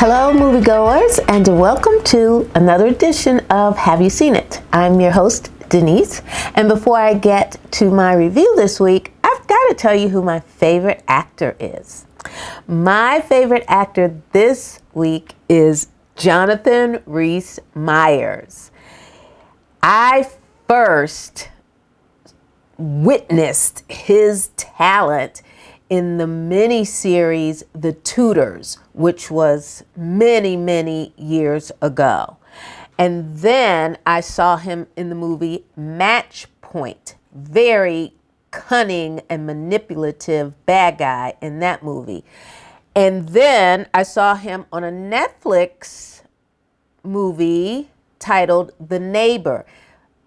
Hello, moviegoers, and welcome to another edition of Have You Seen It? I'm your host, Denise, and before I get to my review this week, I've got to tell you who my favorite actor is. My favorite actor this week is Jonathan Rhys Meyers. I first witnessed his talent in the miniseries The Tudors, which was many, many years ago. And then I saw him in the movie Match Point. Very cunning and manipulative bad guy in that movie. And then I saw him on a Netflix movie titled The Neighbor.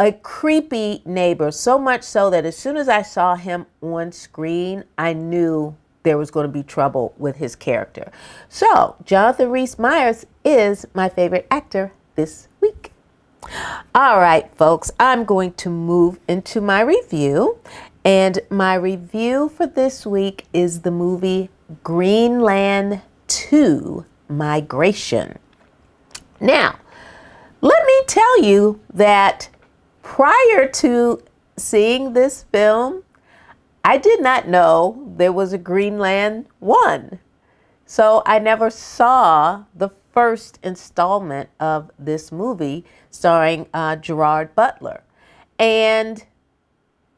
A creepy neighbor, so much so that as soon as I saw him on screen, I knew there was going to be trouble with his character. So, Jonathan Rhys Meyers is my favorite actor this week. All right, folks, I'm going to move into my review. And my review for this week is the movie Greenland 2: Migration. Now, let me tell you that prior to seeing this film, I did not know there was a Greenland 1. So I never saw the first installment of this movie starring Gerard Butler. And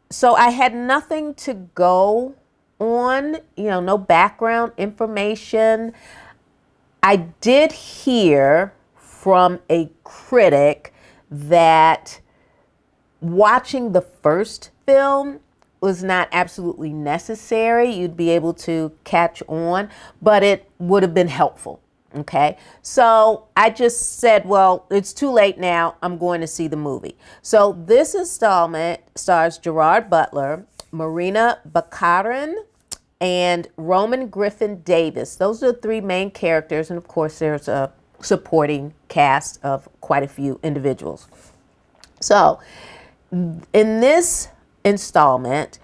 so I had nothing to go on, no background information. I did hear from a critic that watching the first film was not absolutely necessary. You'd be able to catch on, but it would have been helpful. Okay, so I just said, well, it's too late now. I'm going to see the movie. So this installment stars Gerard Butler, Marina Baccarin, and Roman Griffin Davis. Those are the three main characters, and of course, there's a supporting cast of quite a few individuals. So in this installment,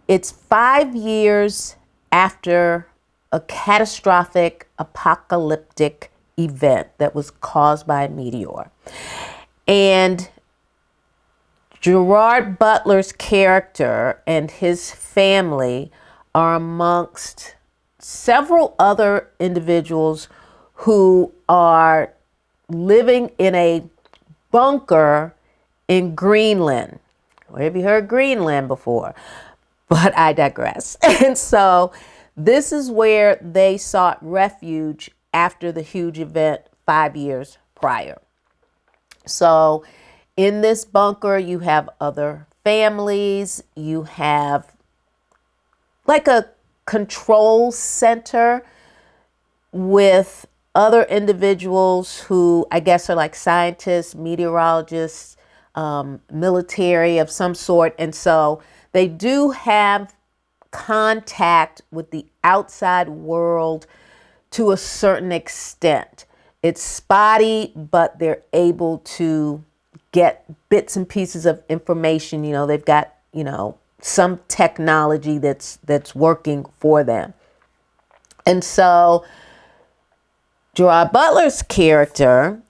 it's 5 years after a catastrophic apocalyptic event that was caused by a meteor. And Gerard Butler's character and his family are amongst several other individuals who are living in a bunker in Greenland. Where have you heard Greenland before? But I digress. And so this is where they sought refuge after the huge event 5 years prior. So in this bunker, you have other families. You have like a control center with other individuals who I guess are like scientists, meteorologists, military of some sort. And so they do have contact with the outside world to a certain extent. It's spotty, but they're able to get bits and pieces of information. They've got, some technology that's working for them. And so Gerard Butler's character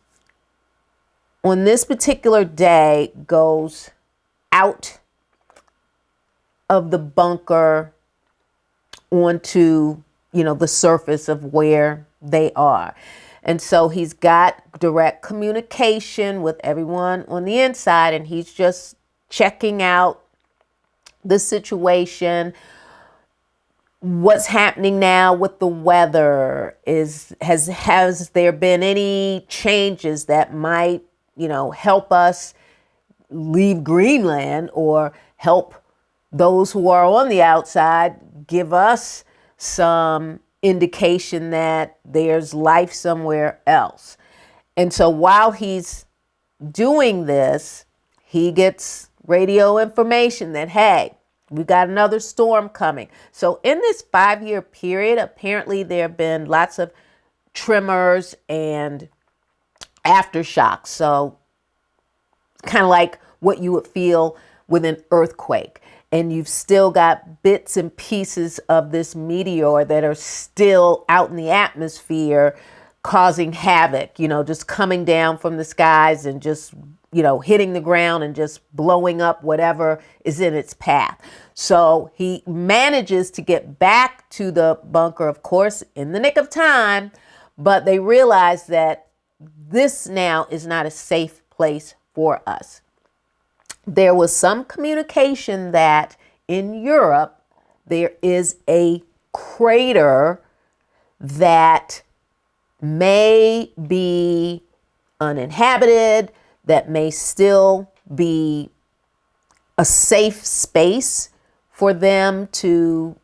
on this particular day goes out of the bunker onto, the surface of where they are. And so he's got direct communication with everyone on the inside, and he's just checking out the situation. What's happening now with the weather? Has there been any changes that might, help us leave Greenland or help those who are on the outside give us some indication that there's life somewhere else? And so while he's doing this, he gets radio information that, hey, we got another storm coming. So in this 5-year period, apparently there have been lots of tremors and aftershocks. So kind of like what you would feel with an earthquake. And you've still got bits and pieces of this meteor that are still out in the atmosphere causing havoc, just coming down from the skies and just, hitting the ground and just blowing up whatever is in its path. So he manages to get back to the bunker, of course, in the nick of time, but they realize that this now is not a safe place for us. There was some communication that in Europe, there is a crater that may be uninhabited, that may still be a safe space for them to,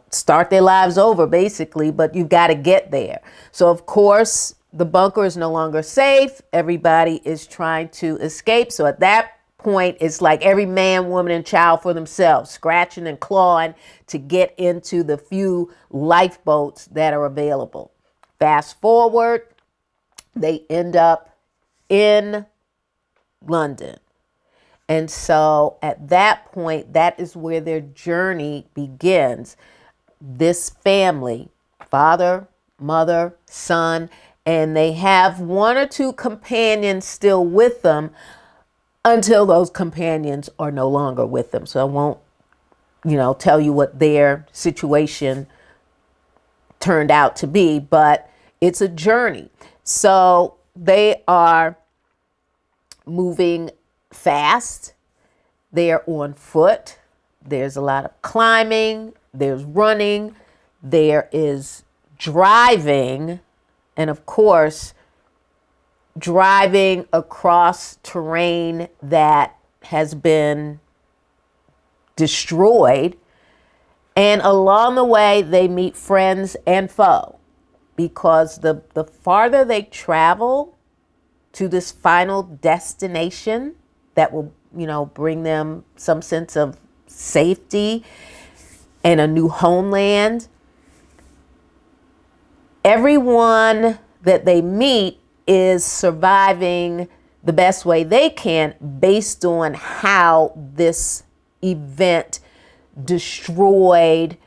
start their lives over, basically, but you've got to get there. So, of course, the bunker is no longer safe. Everybody is trying to escape. So at that point, it's like every man, woman, and child for themselves, scratching and clawing to get into the few lifeboats that are available. Fast forward, they end up in London. And so at that point, that is where their journey begins. This family, father, mother, son, and they have one or two companions still with them until those companions are no longer with them. So I won't, tell you what their situation turned out to be, but it's a journey. So they are moving fast. They are on foot. There's a lot of climbing. There's running. There is driving. And of course, driving across terrain that has been destroyed. And along the way, they meet friends and foe, because the farther they travel to this final destination that will, bring them some sense of safety and a new homeland, everyone that they meet is surviving the best way they can based on how this event destroyed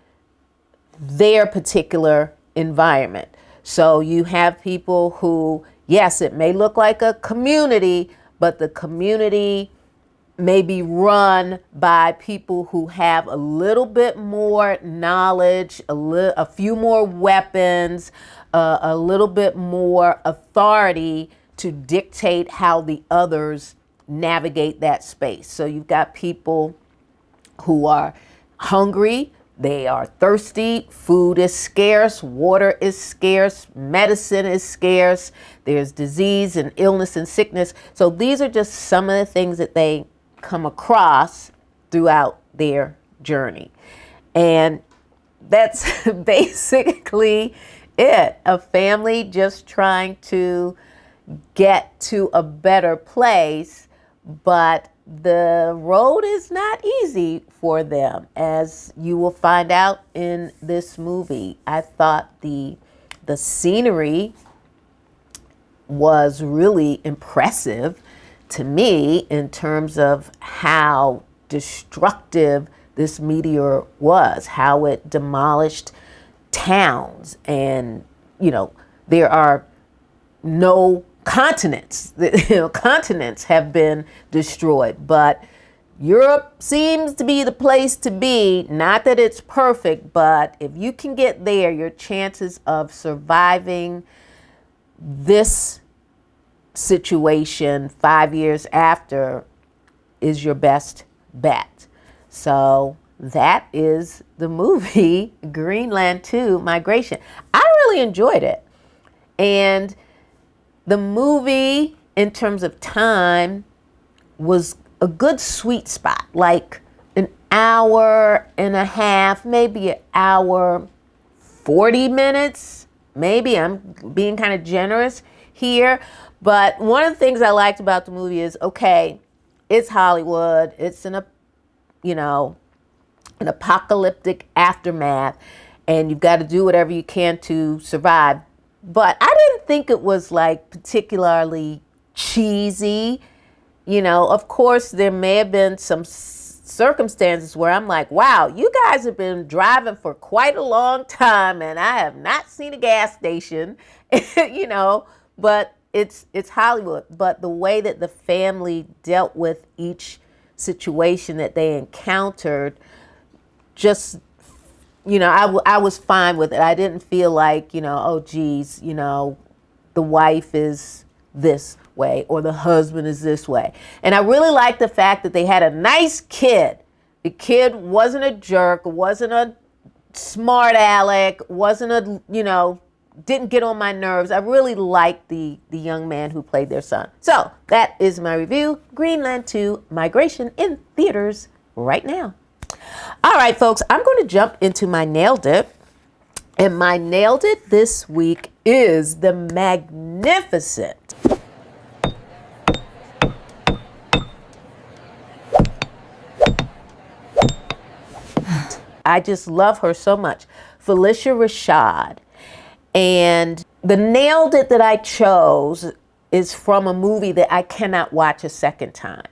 their particular environment. So you have people who, yes, it may look like a community, but the community may be run by people who have a little bit more knowledge, a few more weapons, a little bit more authority to dictate how the others navigate that space. So you've got people who are hungry, they are thirsty, food is scarce, water is scarce, medicine is scarce, there's disease and illness and sickness. So these are just some of the things that they come across throughout their journey. And that's basically it. A family just trying to get to a better place, but the road is not easy for them, as you will find out in this movie. I thought the scenery was really impressive to me in terms of how destructive this meteor was, how it demolished towns, and there are no continents. Continents have been destroyed, but Europe seems to be the place to be. Not that it's perfect, but if you can get there, your chances of surviving this situation 5 years after is your best bet. So that is the movie Greenland 2 Migration. I really enjoyed it. And the movie, in terms of time, was a good sweet spot, like an hour and a half, maybe an hour, 40 minutes. Maybe I'm being kind of generous here. But one of the things I liked about the movie is, okay, it's Hollywood. It's an apocalyptic aftermath, and you've got to do whatever you can to survive. But I didn't think it was like particularly cheesy. Of course, there may have been some circumstances where I'm like, wow, you guys have been driving for quite a long time and I have not seen a gas station, you know, but it's Hollywood. But the way that the family dealt with each situation that they encountered, just, you know, I was fine with it. I didn't feel like, you know, oh geez, you know, the wife is this way or the husband is this way. And I really liked the fact that they had a nice kid. The kid wasn't a jerk, wasn't a smart aleck, wasn't a, you know, didn't get on my nerves. I really liked the young man who played their son. So that is my review. Greenland 2 Migration in theaters right now. All right, folks, I'm going to jump into my Nailed It. And my Nailed It this week is the magnificent I just love her so much, Felicia Rashad. And the Nailed It that I chose is from a movie that I cannot watch a second time.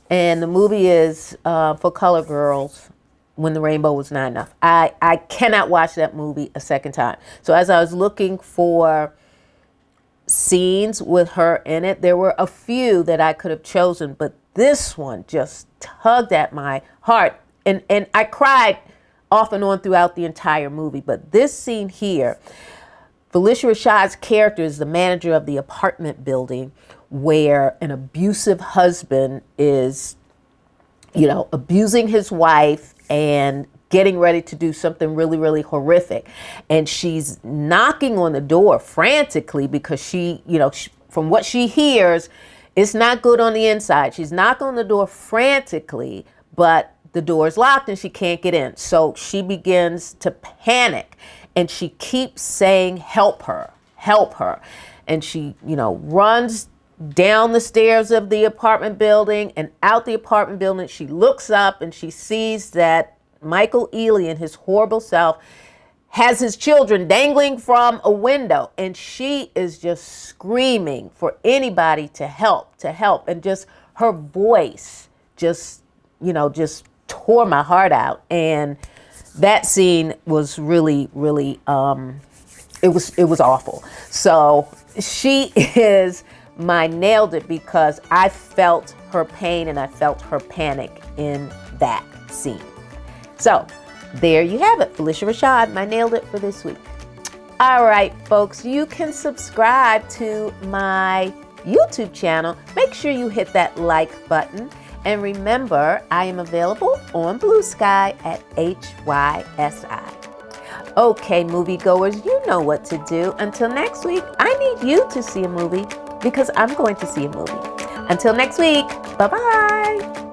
And the movie is For Color Girls, When the Rainbow Was Not Enough. I cannot watch that movie a second time. So as I was looking for scenes with her in it, there were a few that I could have chosen, but this one just tugged at my heart. And I cried off and on throughout the entire movie. But this scene here, Felicia Rashad's character is the manager of the apartment building where an abusive husband is, you know, abusing his wife and getting ready to do something really, really horrific. And she's knocking on the door frantically because she, you know, from what she hears, it's not good on the inside. She's knocking on the door frantically, but the door is locked and she can't get in. So she begins to panic and she keeps saying, help her, help her. And she, you know, runs down the stairs of the apartment building and out the apartment building. She looks up and she sees that Michael Ealy and his horrible self has his children dangling from a window. And she is just screaming for anybody to help. And just her voice just, you know, just tore my heart out. And that scene was really, really, it was awful. So she is my Nailed It because I felt her pain and I felt her panic in that scene. So there you have it. Felicia Rashad, my Nailed It for this week. All right, folks, you can subscribe to my YouTube channel. Make sure you hit that like button. And remember, I am available on BlueSky at HYSI. Okay, moviegoers, you know what to do. Until next week, I need you to see a movie because I'm going to see a movie. Until next week, bye-bye.